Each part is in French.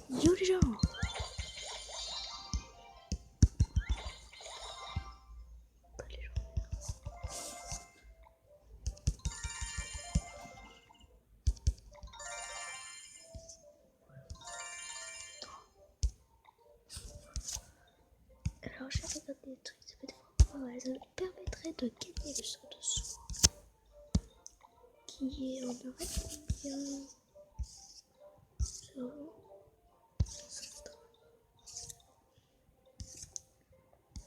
Yo les gens. Pas les gens. Alors j'ai regardé des trucs, ça peut être pas mal. Ça nous permettrait de gagner le sort de soin. Qui est on aurait combien?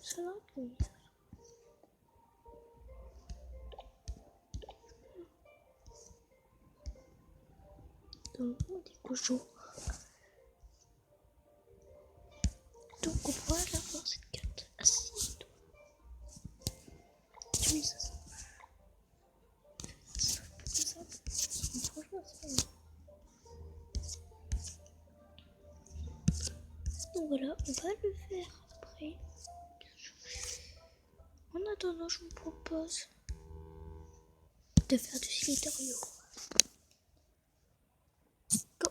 Ça va combien? Donc des cochons. Donc on pourrait avoir cette carte. Ah si, toi. Tu mets ça. C'est ça. Franchement, c'est pas mal. Donc voilà, on va le faire après. En attendant, je vous propose de faire du Slitherio. Go!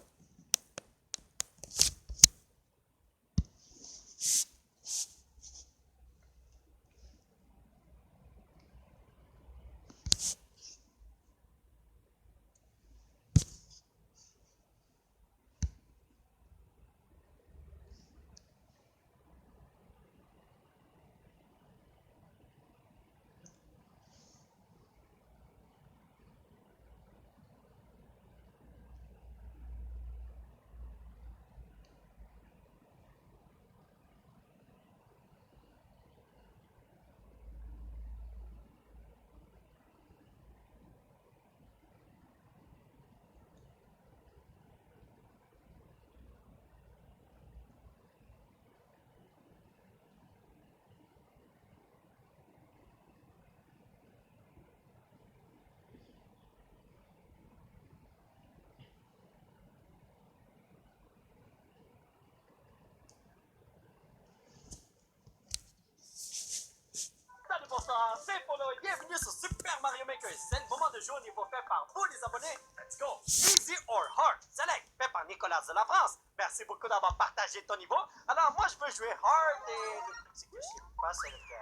Bonsoir, c'est Polo et bienvenue sur Super Mario Maker. C'est le moment de jouer au niveau fait par vous les abonnés. Let's go! Easy or hard? Select, fait par Nicolas de la France. Merci beaucoup d'avoir partagé ton niveau. Alors moi je veux jouer hard et... C'est que je sais pas c'est lequel.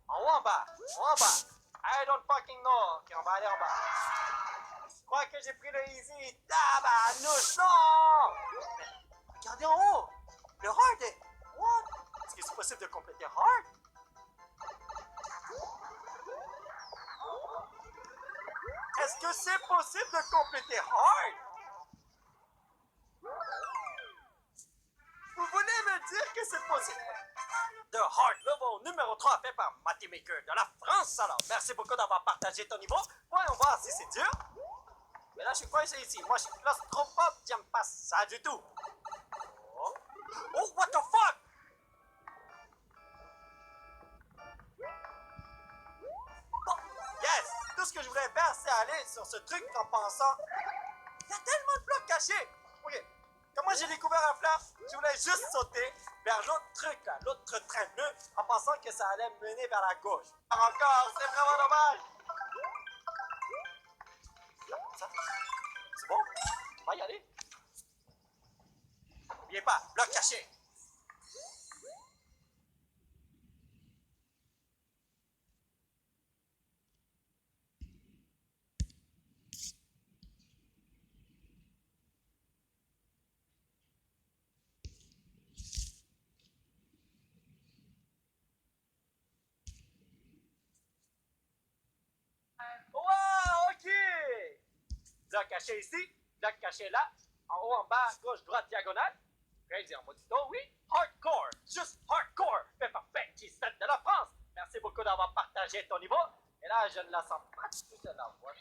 En haut en bas? En haut en bas? I don't fucking know. Ok, on va aller en bas. Je crois que j'ai pris le easy. Tabarnouche, non! Mais regardez en haut. Le hard est... What? Est-ce que c'est possible de compléter hard? Est-ce que c'est possible de compléter hard? Vous voulez me dire que c'est possible? The Hard Level numéro 3 fait par Matty Maker de la France. Alors, merci beaucoup d'avoir partagé ton niveau. Voyons voir si c'est dur. Mais là, je suis coincé ici. Moi, je suis claustrophobe. J'aime pas ça du tout. Oh, oh what the fuck? Bon, yes! Tout ce que je voulais faire, c'est aller sur ce truc en pensant... Il y a tellement de blocs cachés! Ok, comment j'ai découvert un flap? Je voulais juste sauter vers l'autre truc, là, l'autre train bleu, en pensant que ça allait me mener vers la gauche. Encore, c'est vraiment dommage! Ça, c'est bon? On va y aller. N'oubliez pas, bloc caché! Wow, ok! Bloc caché ici, bloc caché là, en haut, en bas, gauche, droite, diagonale. Crazy en maudito, oui. Hardcore, juste hardcore, fait par Benji 7 de la France. Merci beaucoup d'avoir partagé ton niveau. Et là, je ne la sens pas du tout de la voix.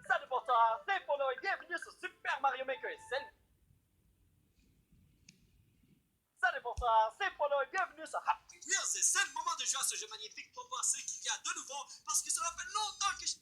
Salut bonsoir, c'est Polo et bienvenue sur Super Mario Maker. Salut bonsoir, c'est Polo et bienvenue sur Happy Bills, c'est le moment de jouer à ce jeu magnifique pour voir ce qu'il y a de nouveau, parce que ça fait longtemps que je...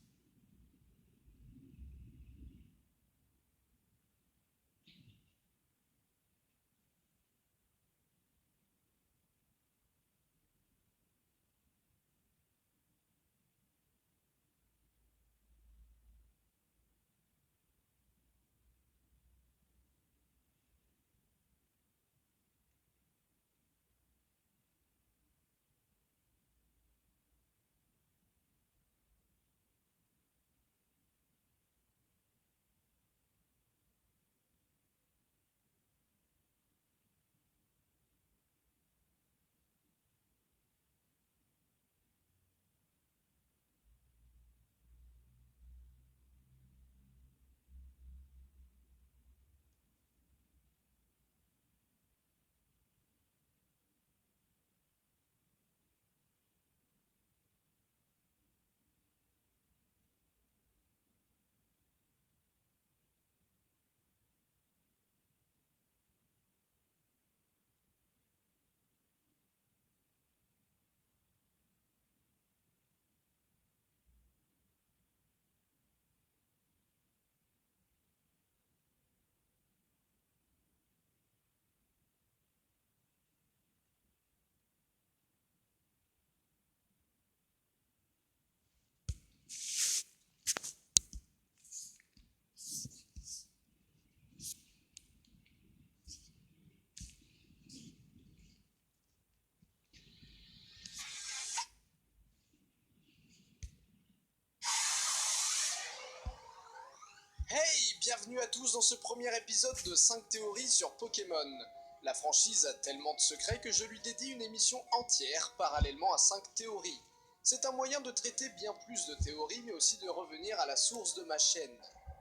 Hey, bienvenue à tous dans ce premier épisode de 5 théories sur Pokémon. La franchise a tellement de secrets que je lui dédie une émission entière parallèlement à 5 théories. C'est un moyen de traiter bien plus de théories mais aussi de revenir à la source de ma chaîne.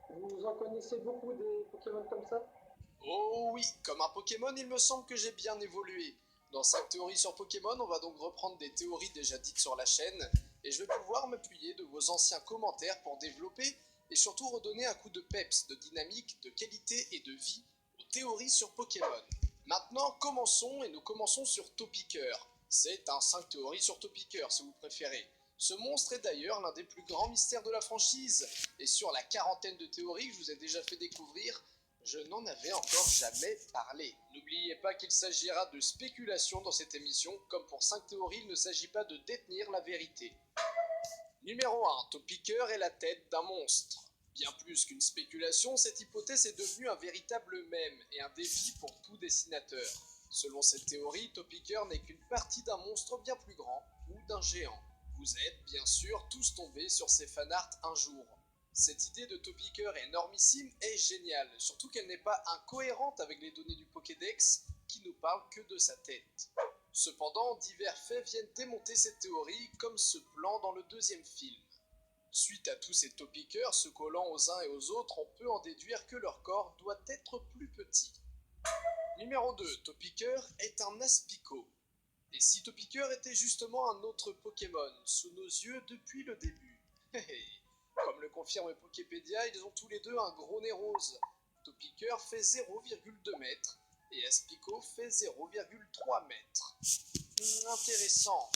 Vous en connaissez beaucoup des Pokémon comme ça? Oh oui, comme un Pokémon, il me semble que j'ai bien évolué. Dans 5 théories sur Pokémon, on va donc reprendre des théories déjà dites sur la chaîne, et je vais pouvoir m'appuyer de vos anciens commentaires pour développer et surtout redonner un coup de peps, de dynamique, de qualité et de vie aux théories sur Pokémon. Maintenant, commençons, et nous commençons sur Topiqueur. C'est un 5 théories sur Topiqueur, si vous préférez. Ce monstre est d'ailleurs l'un des plus grands mystères de la franchise, et sur la quarantaine de théories que je vous ai déjà fait découvrir, je n'en avais encore jamais parlé. N'oubliez pas qu'il s'agira de spéculation dans cette émission, comme pour 5 théories, il ne s'agit pas de détenir la vérité. Numéro 1. Topiqueur est la tête d'un monstre. Bien plus qu'une spéculation, cette hypothèse est devenue un véritable mème et un défi pour tout dessinateur. Selon cette théorie, Topiqueur n'est qu'une partie d'un monstre bien plus grand ou d'un géant. Vous êtes bien sûr tous tombés sur ces fanarts un jour. Cette idée de Topiqueur énormissime est géniale, surtout qu'elle n'est pas incohérente avec les données du Pokédex qui ne parlent que de sa tête. Cependant, divers faits viennent démonter cette théorie, comme ce plan dans le deuxième film. Suite à tous ces Topiqueurs se collant aux uns et aux autres, on peut en déduire que leur corps doit être plus petit. Numéro 2. Topiqueur est un Aspico. Et si Topiqueur était justement un autre Pokémon, sous nos yeux depuis le début? Comme le confirme Poképédia, ils ont tous les deux un gros nez rose. Topiqueur fait 0,2 mètres et Aspico fait 0,3 mètres. Intéressant.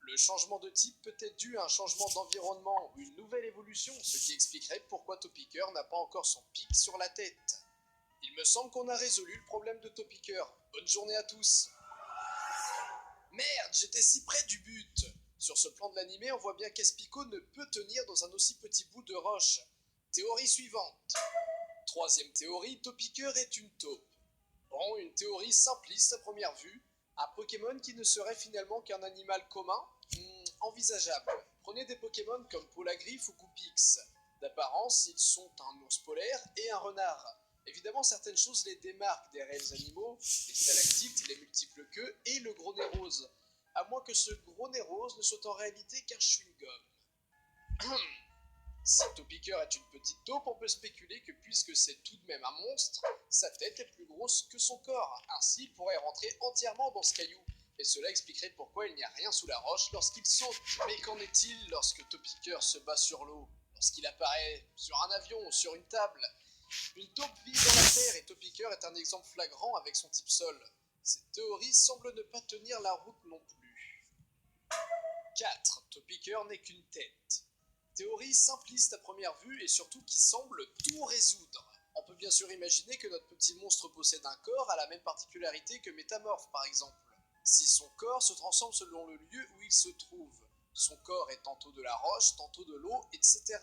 Le changement de type peut être dû à un changement d'environnement ou une nouvelle évolution, ce qui expliquerait pourquoi Topiqueur n'a pas encore son pic sur la tête. Il me semble qu'on a résolu le problème de Topiqueur. Bonne journée à tous. Merde, j'étais si près du but. Sur ce plan de l'animé, on voit bien qu'Aspico ne peut tenir dans un aussi petit bout de roche. Théorie suivante. Troisième théorie, Topiqueur est une taupe. Bon, une théorie simpliste à première vue. Un Pokémon qui ne serait finalement qu'un animal commun? Envisageable. Prenez des Pokémon comme Polagriffe ou Goupix. D'apparence, ils sont un ours polaire et un renard. Évidemment, certaines choses les démarquent des réels animaux, les stalactites, les multiples queues et le gros nez rose. À moins que ce gros nez rose ne soit en réalité qu'un chewing-gum. Si Topiqueur est une petite taupe, on peut spéculer que puisque c'est tout de même un monstre, sa tête est plus grosse que son corps. Ainsi, il pourrait rentrer entièrement dans ce caillou. Et cela expliquerait pourquoi il n'y a rien sous la roche lorsqu'il saute. Mais qu'en est-il lorsque Topiqueur se bat sur l'eau? Lorsqu'il apparaît sur un avion ou sur une table? Une taupe vit dans la terre et Topiqueur est un exemple flagrant avec son type sol. Cette théorie semble ne pas tenir la route non plus. 4. Topiqueur n'est qu'une tête. Théorie simpliste à première vue et surtout qui semble tout résoudre. On peut bien sûr imaginer que notre petit monstre possède un corps à la même particularité que Métamorphe par exemple. Si son corps se transforme selon le lieu où il se trouve. Son corps est tantôt de la roche, tantôt de l'eau, etc.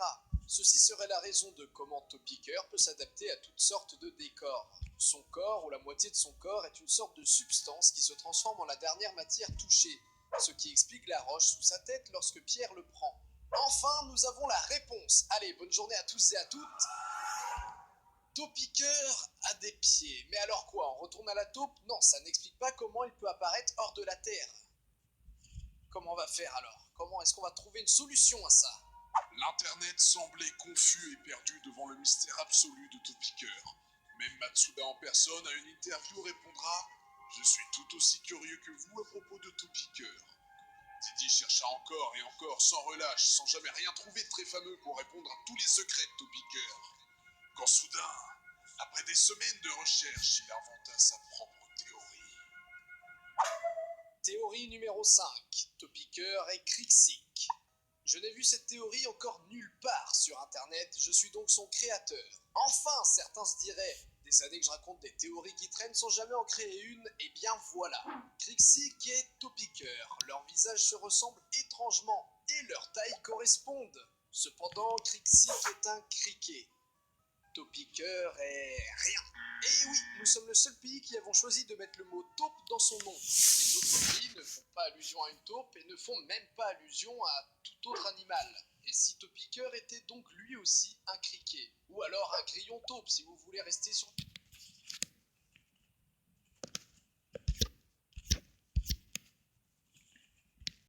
Ceci serait la raison de comment Topiqueur peut s'adapter à toutes sortes de décors. Son corps, ou la moitié de son corps, est une sorte de substance qui se transforme en la dernière matière touchée, ce qui explique la roche sous sa tête lorsque Pierre le prend. Enfin, nous avons la réponse. Allez, bonne journée à tous et à toutes. Topiqueur a des pieds. Mais alors quoi, on retourne à la taupe? Non, ça n'explique pas comment il peut apparaître hors de la Terre. Comment on va faire alors? Comment est-ce qu'on va trouver une solution à ça? L'Internet semblait confus et perdu devant le mystère absolu de Topiqueur. Même Matsuda en personne à une interview répondra « Je suis tout aussi curieux que vous à propos de Topiqueur ». Didi chercha encore et encore sans relâche, sans jamais rien trouver de très fameux pour répondre à tous les secrets de Topiqueur. Quand soudain, après des semaines de recherche, il inventa sa propre théorie. Théorie numéro 5. Topiqueur est Crixik. Je n'ai vu cette théorie encore nulle part sur internet, je suis donc son créateur. Enfin, certains se diraient, des années que je raconte des théories qui traînent sans jamais en créer une, et bien voilà. Crixik et Topiqueur, leurs visages se ressemblent étrangement, et leur taille correspondent. Cependant, Crixik est un criquet. Topiqueur est rien. Et oui, nous sommes le seul pays qui avons choisi de mettre le mot taupe dans son nom. Les autres pays ne font pas allusion à une taupe et ne font même pas allusion à tout autre animal. Et si Topiqueur était donc lui aussi un criquet, ou alors un grillon taupe si vous voulez rester sur